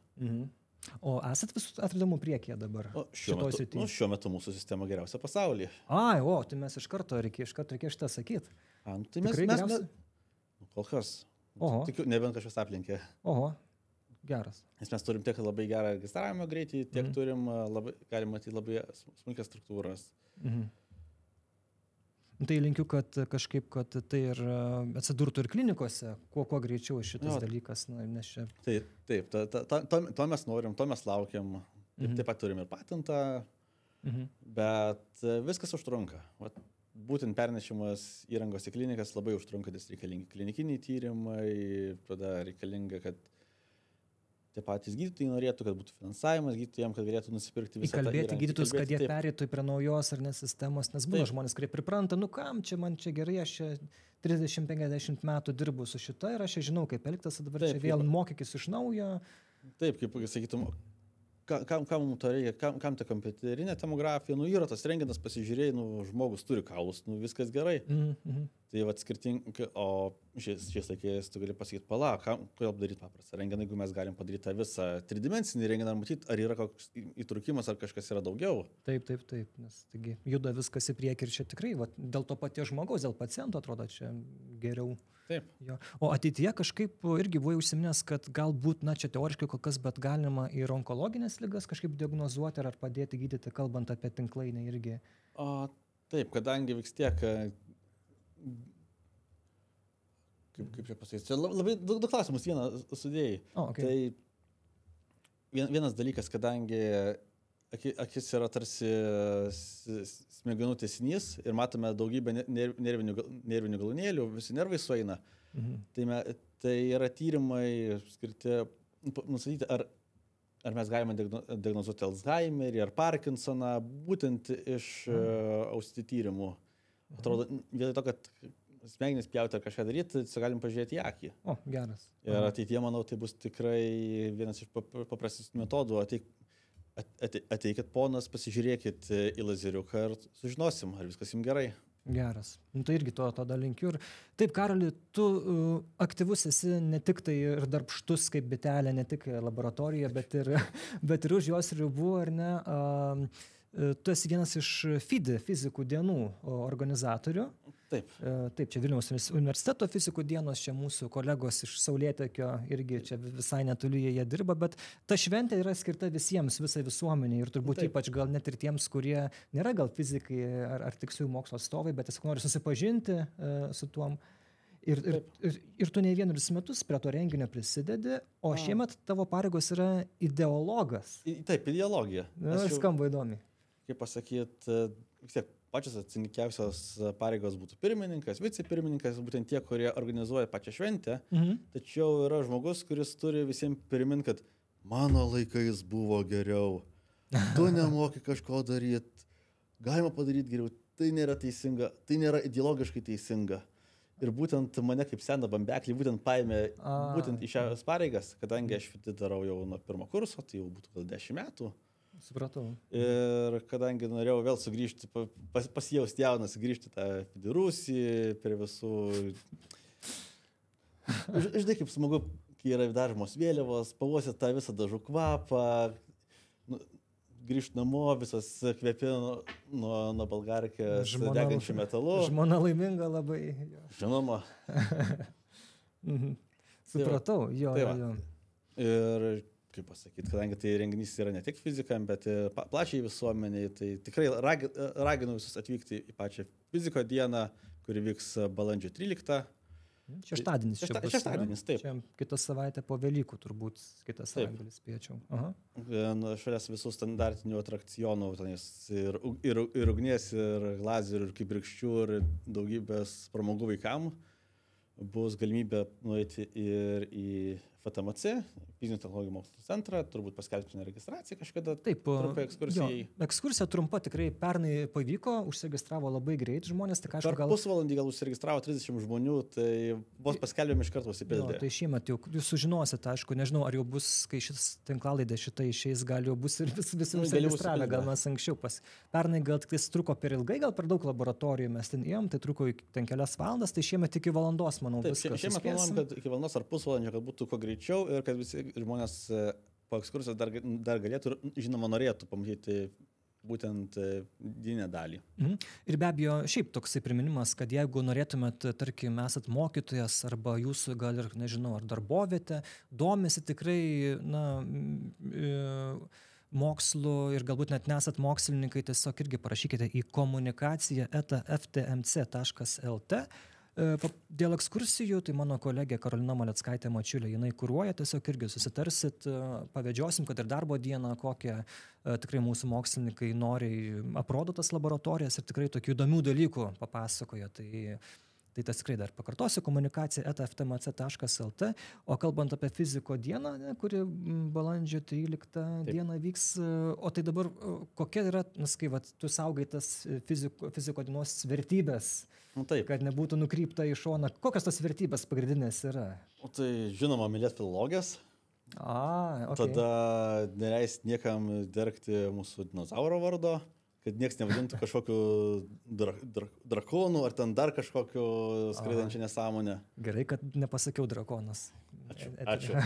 Speaker 1: O esat visų atradimų priekyje dabar?
Speaker 2: Šiuo metu mūsų sistema geriausia pasaulyje.
Speaker 1: Tai mes iš karto reikia šitą sakyti.
Speaker 2: Tai mes kol kas.
Speaker 1: Oho.
Speaker 2: Tikiu, nebent kažkas aplenkė.
Speaker 1: Oho, geras.
Speaker 2: Nes mes turim tiek labai gerą registravimo greitį, tiek turim, galim matyti labai smulkias struktūras.
Speaker 1: Tai linkiu, kad kažkaip, kad tai ir atsidurtų ir klinikose, kuo greičiau šitas dalykas. Nes čia...
Speaker 2: Taip, to mes norim, to mes laukiam. Taip pat turim ir patentą, bet viskas užtrunka. Būtent pernešimas įrangos į klinikas labai užtrunka, nes reikalingi klinikiniai tyrimai, tada reikalinga, kad tie patys gydytojai norėtų, kad būtų finansavimas gydytojams, kad galėtų nusipirkti visą tą įrangą.
Speaker 1: Įkalbėti gydytojus, kad jie perėtų prie naujos ar nesistemos, nes būna žmonės, kurie pripranta, kam čia, man čia gerai, aš čia 30-50 metų dirbu su šita ir aš žinau, kaip elgtis, dabar čia vėl mokykis iš naujo.
Speaker 2: Taip, kaip sakytum, kam mums to reikia, kam ta kompiuterinė tomografija, yra tas renginas, pasižiūrėjai, žmogus turi kaulus, viskas gerai. Tai skirtingai, o šiais laikais tu gali pasakyti, kodėl daryti paprastą renginą, jeigu mes galim padaryti tą visą tridimensinį renginą, matyti, ar yra koks įtrukimas, ar kažkas yra daugiau.
Speaker 1: Taip, nes taigi juda viskas į priekį ir čia tikrai, dėl to paties žmogaus, dėl paciento atrodo čia geriau.
Speaker 2: Taip.
Speaker 1: Jo. O ateityje kažkaip irgi buvai užsiminęs, kad galbūt, čia teoriškai kol kas, bet galima ir onkologinės ligas kažkaip diagnozuoti ar padėti gydyti, kalbant apie tinklainę irgi.
Speaker 2: Taip, kadangi vis tiek, kaip čia pasakyti, čia labai daug klausimus vieną sudėjai. Tai vienas dalykas, kadangi akis yra tarsi smegenų tęsinys ir matome daugybę nervinių galūnėlių, visi nervai sueina. Tai yra tyrimai skirti nustatyti, ar mes galime diagnozuoti Alzheimerį ar Parkinsoną, būtent iš ausinių tyrimų. Atrodo, vietoj to, kad smegenis pjauti ar kažką daryti, galim pažiūrėti į akį.
Speaker 1: Geras.
Speaker 2: Ir ateityje, manau, tai bus tikrai vienas iš paprastesnių metodų. Ateikit, ponas, pasižiūrėkit į lazeriuką ir sužinosim, ar viskas jums gerai.
Speaker 1: Geras. Tai irgi to linkiu. Ir taip, Karoli, tu aktyvus esi ne tik tai ir darbštus kaip bitelė, ne tik laboratorijoje, bet ir už jos ribų, ar ne? Tu esi vienas iš FIDE fizikų dienų organizatorių.
Speaker 2: Taip.
Speaker 1: Taip, čia Vilniaus universiteto fizikų dienos, čia mūsų kolegos iš Saulėtekio irgi čia visai netoli jie dirba, bet ta šventė yra skirta visiems, visai visuomeniai ir turbūt ypač gal net ir tiems, kurie nėra gal fizikai ar tiksliųjų mokslo atstovai, bet tiesiog nori susipažinti su tuom. Ir tu ne vienerius metus prie to renginio prisidedi, o šiemet tavo pareigos yra ideologas.
Speaker 2: Taip, ideologija.
Speaker 1: Skamba įdomiai.
Speaker 2: Kaip pasakyti, vis tiek pačios atsakingiausios pareigos būtų pirmininkas, vicepirmininkas, būtent tie, kurie organizuoja pačią šventę. Tačiau yra žmogus, kuris turi visiems priminti, kad mano laikais buvo geriau, tu nemoki kažko daryti, galima padaryti geriau, tai nėra teisinga, tai nėra ideologiškai teisinga. Ir būtent mane kaip seną bambeklį būtent paėmė būtent į šias pareigas, kadangi aš darau jau nuo pirmo kurso, tai jau būtų gal 10 metų.
Speaker 1: Supratau.
Speaker 2: Ir kadangi norėjau vėl sugrįžti, pasijausti jaunas, grįžti tą Rusį, prie visų... Žinai, kaip smagu, kai yra dažomos vėliavos, pavosit tą visą dažų kvapą, grįžti namo, visas kvepina nuo balgarkės degančių metalų.
Speaker 1: Žmona laiminga labai.
Speaker 2: Žinoma.
Speaker 1: Supratau, jo.
Speaker 2: Ir... kaip pasakyti, kadangi tai renginys yra ne tik fizikam, bet ir plačiai visuomeniai, tai tikrai raginu visus atvykti į pačią fiziko dieną, kuri vyks balandžio 13.
Speaker 1: Šeštadienis čia bus.
Speaker 2: Šeštadienis, taip.
Speaker 1: Čia kitą savaitę po Velykų turbūt, kitą savaitę spėčiau.
Speaker 2: Šalia visų standartinių atrakcionų, ir ugnies, ir lazerių, ir kibirkščių, ir daugybės pramogų vaikam, bus galimybė nueiti ir į FTMC, Fizinių technologijų mokslų centrą, turbūt paskelbsime registraciją kažkada.
Speaker 1: Taip,
Speaker 2: trumpai ekskursijai.
Speaker 1: Ekskursija trumpa tikrai pernai pavyko, užsiregistravo labai greit žmonės, tik aišku,
Speaker 2: per pusvalandį gal užsiregistravo 30 žmonių, tai vos paskelbėme iš karto užsipildė.
Speaker 1: Tai šiemet jau jūs sužinosite, aišku, nežinau, ar jau bus, kai šis tinklalaidė šitą išeis, gal jau bus ir visi užsiregistravę, gal mes anksčiau pernai gal tik truko per ilgai, gal per daug laboratorijų mes ten ėjom, tai truko ten kelias valandas, tai šiemet iki valandos, manau, viskas.
Speaker 2: Šiemet planuojam, kad iki valandos ar pusvalandžio, kad būtų kuo greičiau ir kad visi žmonės po ekskursijos dar galėtų ir, žinoma, norėtų pamatyti būtent dieninę dalį.
Speaker 1: Ir be abejo, šiaip toksai priminimas, kad jeigu norėtumėt, tarkim, esat mokytojas arba jūsų gal ir, nežinau, ar darbovietė, domisi tikrai, mokslu ir galbūt net nesat mokslininkai, tiesiog irgi parašykite į komunikacija@ftmc.lt. Dėl ekskursijų, tai mano kolegė Karolina Maleckaitė Mačiulė, jinai kuruoja, tiesiog irgi susitarsit, pavedžiosim, kad ir darbo dieną, kokią tikrai mūsų mokslininkai noriai aprodo tas laboratorijas ir tikrai tokių įdomių dalykų papasakoja. Tai tas tikrai dar pakartosiu, komunikacija@ftmc.lt, o kalbant apie fiziko dieną, kuri balandžio 13 dieną vyks, o tai dabar kokia yra, kai tu saugai tas fiziko dienos vertybės, kad nebūtų nukrypta į šoną, kokios tas vertybės pagrindinės yra?
Speaker 2: Tai žinoma, mylėt filologijas, tada neleist niekam dergti mūsų dinozauro vardo, kad nieks nevadintų kažkokiu drakonu ar ten dar kažkokiu skraidančią nesąmonę.
Speaker 1: Gerai, kad nepasakiau drakonas.
Speaker 2: Ačiū.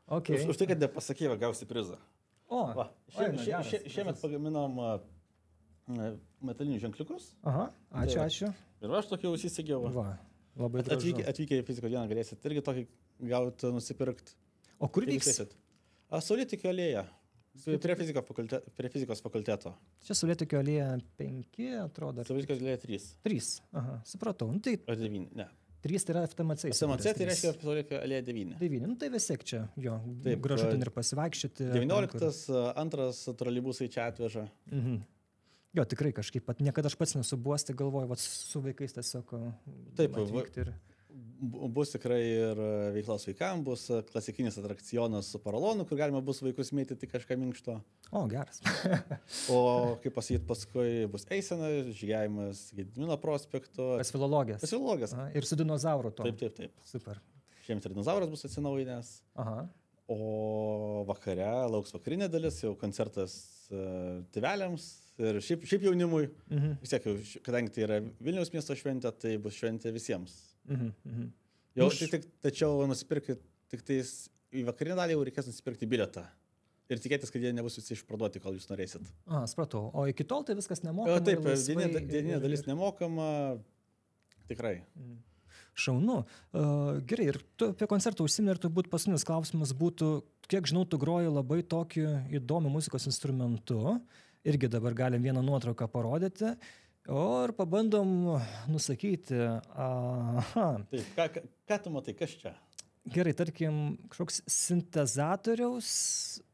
Speaker 2: Už tai, kad nepasakėjau, gausi prizą. Šiemet pagaminom metalinius ženkliukus.
Speaker 1: Ačiū.
Speaker 2: Ir aš tokį įsigiau.
Speaker 1: Labai gražu.
Speaker 2: Atvykę į fiziko dieną galėsit irgi tokį gauti, nusipirkti.
Speaker 1: O kur vyks?
Speaker 2: Saulėtekio alėja. Prie fizikos fakulteto.
Speaker 1: Čia Saulėtekio alėja 5, atrodo.
Speaker 2: Saulėtekio alėja 3.
Speaker 1: 3, supratau.
Speaker 2: Ar 9, ne.
Speaker 1: 3 tai yra FTMC.
Speaker 2: FTMC tai reiškia Saulėtekio alėja 9.
Speaker 1: 9, tai vis tiek čia, gražu ten ir pasivaikščioti.
Speaker 2: 19, antras troleibusai čia atveža.
Speaker 1: Jo, tikrai kažkaip, niekada aš pats nesubuos, tai galvoju, su vaikais tiesiog atvykti ir...
Speaker 2: Bus tikrai ir veiklos vaikams, bus klasikinis atrakcionas su paralonu, kur galima bus vaikus mėtyti kažką minkšto.
Speaker 1: Geras.
Speaker 2: O kaip pasakyti, paskui bus eisena, žygiavimas Gedimino prospektu.
Speaker 1: Pas filologijas. Ir su dinozauru to.
Speaker 2: Taip.
Speaker 1: Super.
Speaker 2: Šiemet ir dinozauras bus atsinaujinęs. O vakare lauks vakarinė dalis, jau koncertas tėveliams ir šiaip jaunimui. Vis tiek, kadangi tai yra Vilniaus miesto šventė, tai bus šventė visiems. Tačiau nusipirkit tik tais į vakarinę dalį jau reikės nusipirkti bilietą. Ir tikėtis, kad jie nebus visi išparduoti, kol jūs norėsit.
Speaker 1: Supratau. O iki tol tai viskas nemokama?
Speaker 2: Taip, dieninė dalis nemokama. Tikrai.
Speaker 1: Šaunu. Gerai, ir tu apie koncertą užsiminei ir turbūt paskutinis klausimas būtų, kiek žinau, tu groji labai tokiu įdomiu muzikos instrumentu. Irgi dabar galim vieną nuotrauką parodyti. Ir pabandom nusakyti.
Speaker 2: Taip, ką tu matai, kas čia?
Speaker 1: Gerai, tarkim, kažkoks sintezatoriaus,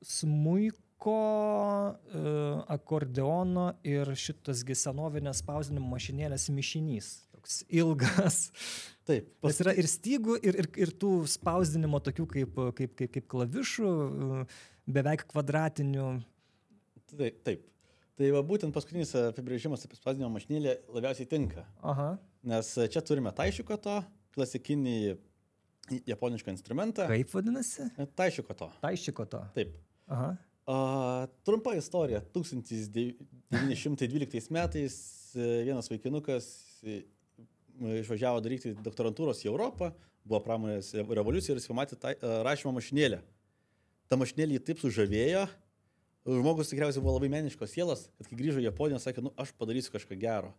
Speaker 1: smuiko, akordeono ir šitasgi senovinės spausdinimo mašinėlės mišinys. Toks ilgas.
Speaker 2: Taip.
Speaker 1: Nes yra ir stygų, ir tų spausdinimo tokių kaip klavišų, beveik kvadratinių.
Speaker 2: Taip. Tai va būtent paskutinis apibrėžimas apie spausdinimo mašinėlę labiausiai tinka. Nes čia turime taišikoto, klasikinį japonišką instrumentą.
Speaker 1: Kaip vadinasi?
Speaker 2: Taišikoto. Taip. Trumpa istorija. 1912 metais vienas vaikinukas išvažiavo daryti doktorantūros į Europą, buvo pramonės revoliucija ir jis pamatė rašymo mašinėlę. Ta mašinėlė jį taip sužavėjo. Žmogus tikriausiai buvo labai meniškos sielos, kad kai grįžo į Japoniją, sakė, aš padarysiu kažką gero.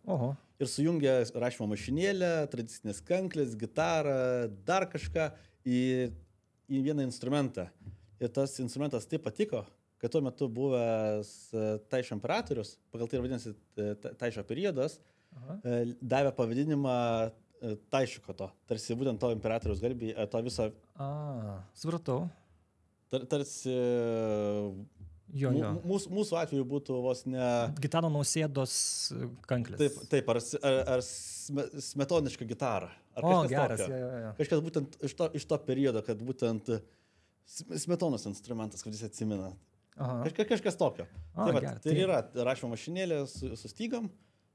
Speaker 2: Ir sujungė rašymo mašinėlę, tradicinės kanklės, gitarą, dar kažką į vieną instrumentą. Ir tas instrumentas taip patiko, kad tuo metu buvęs Taišo imperatorius, pagal tai vadinasi Taišo periodas, davė pavadinimą Taišikoto. Tarsi būtent to imperatoriaus garbei, to viso...
Speaker 1: Supratau.
Speaker 2: Tarsi... Mūsų atveju būtų vos ne...
Speaker 1: Gitano Nausėdos kanklės.
Speaker 2: Taip, ar smetoniška gitara. Ar kažkas
Speaker 1: geras,
Speaker 2: tokio. Kažkas būtent iš to periodo, kad būtent Smetonos instrumentas, kuris atsimena.
Speaker 1: Aha.
Speaker 2: Kažkas tokio.
Speaker 1: Gerai,
Speaker 2: Tai yra rašymo mašinėlė su stygom,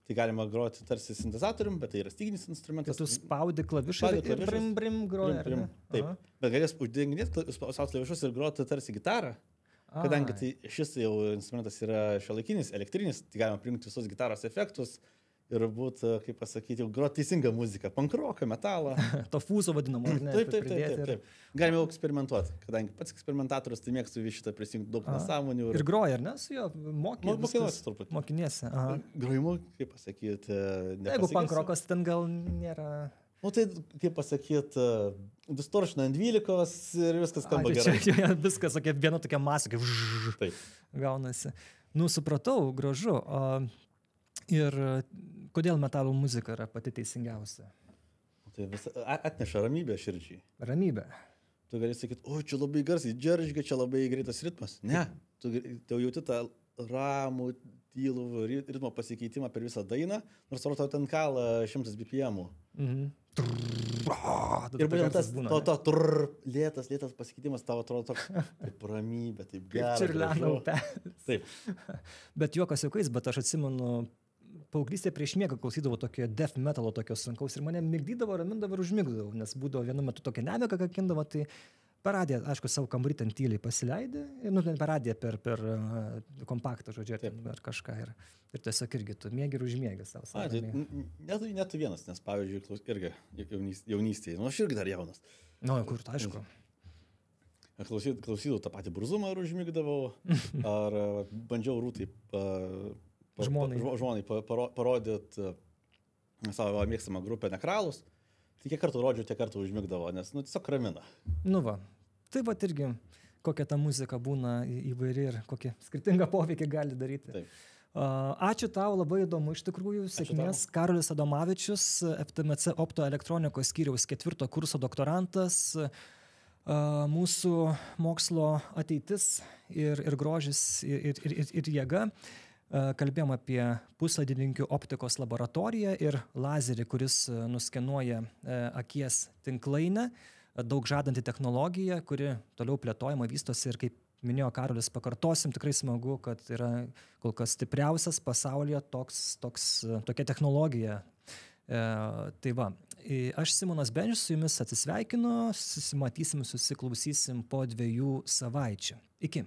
Speaker 2: tai galima groti tarsi sintezatorium, bet tai yra styginis instrumentas.
Speaker 1: Tu spaudi klavišą ir brim groja.
Speaker 2: Taip, bet galės uždenginėti savo klavišus ir groti tarsi gitarą, kadangi tai šis jau instrumentas yra šiuolaikinis, elektrinis, tai galima prijungti visus gitaros efektus ir būtų, kaip pasakyti, jau groti teisingą muziką, pankroką, metalą.
Speaker 1: To fūzo vadinamo, ne?
Speaker 2: Taip. Galime jau eksperimentuoti, kadangi pats eksperimentatorius, tai mėgstu šitą prisijungti daug nesąmonių.
Speaker 1: Ir groja, ar ne, su juo
Speaker 2: mokinasi truputį.
Speaker 1: Mokiniesi.
Speaker 2: Grojimu, kaip pasakyti,
Speaker 1: jeigu pankrokas ten gal nėra...
Speaker 2: Tai, kaip pasakyti, distortion ant 12 ir viskas skamba gerai.
Speaker 1: Čia viskas, viena tokia masė, kaip gaunasi. Supratau, gražu. Ir kodėl metalo muzika yra pati teisingiausia?
Speaker 2: Tai atneša ramybę širdžiai.
Speaker 1: Ramybę.
Speaker 2: Tu gali sakyti, čia labai garsiai, džeržgia, čia labai greitas ritmas. Ne, tu jauti tą ramų, tylų ritmo pasikeitimą per visą dainą, nors tau ten kala 100 BPM. Ir būtent tas lėtas pasikeitimas tavo atrodo toks, taip ramybė, taip geras.
Speaker 1: Čiurleno upelis.
Speaker 2: Taip.
Speaker 1: Bet juokas juokais, bet aš atsimenu, paauglystėje prieš miegą klausydavau tokio death metalo, tokio sunkaus ir mane migdydavo, ramindavo ir užmigdavo, nes būdavo vienu metu tokia nemiga, ką kindavo, tai per radiją, aišku, savo kambarį ten tyliai pasileidė, per radiją, per kompaktą, žodžiu, ar kažką. Ir tiesiog irgi tu miegi ir užmiegi savo.
Speaker 2: Net vienas, nes pavyzdžiui, irgi jaunystėje, aš irgi dar jaunas.
Speaker 1: Kur, aišku.
Speaker 2: Klausydavau tą patį Burzumą ir užmigdavau, ar bandžiau Rūtai žmonai parodyti savo mėgstamą grupę Nekralus. Tai kiek kartų rodžiau, tiek kartų užmigdavo, nes tiesiog ramina.
Speaker 1: Tai irgi kokia ta muzika būna įvairi ir kokie skirtingą poveikį gali daryti.
Speaker 2: Taip.
Speaker 1: Ačiū tau, labai įdomu, iš tikrųjų, sėkmės. Karolis Adomavičius, FTMC optoelektronikos skyriaus 4 kurso doktorantas, mūsų mokslo ateitis ir grožis ir jėga. Kalbėjom apie puslaidininkių optikos laboratoriją ir lazerį, kuris nuskenuoja akies tinklainę, daug žadanti technologija, kuri toliau plėtojama, vystosi ir kaip minėjo Karolis, pakartosim, tikrai smagu, kad yra kol kas stipriausias pasaulyje tokia technologija. Aš Simonas Bendžius su jumis atsisveikinu, susimatysim, susiklausysim po 2 savaičių. Iki.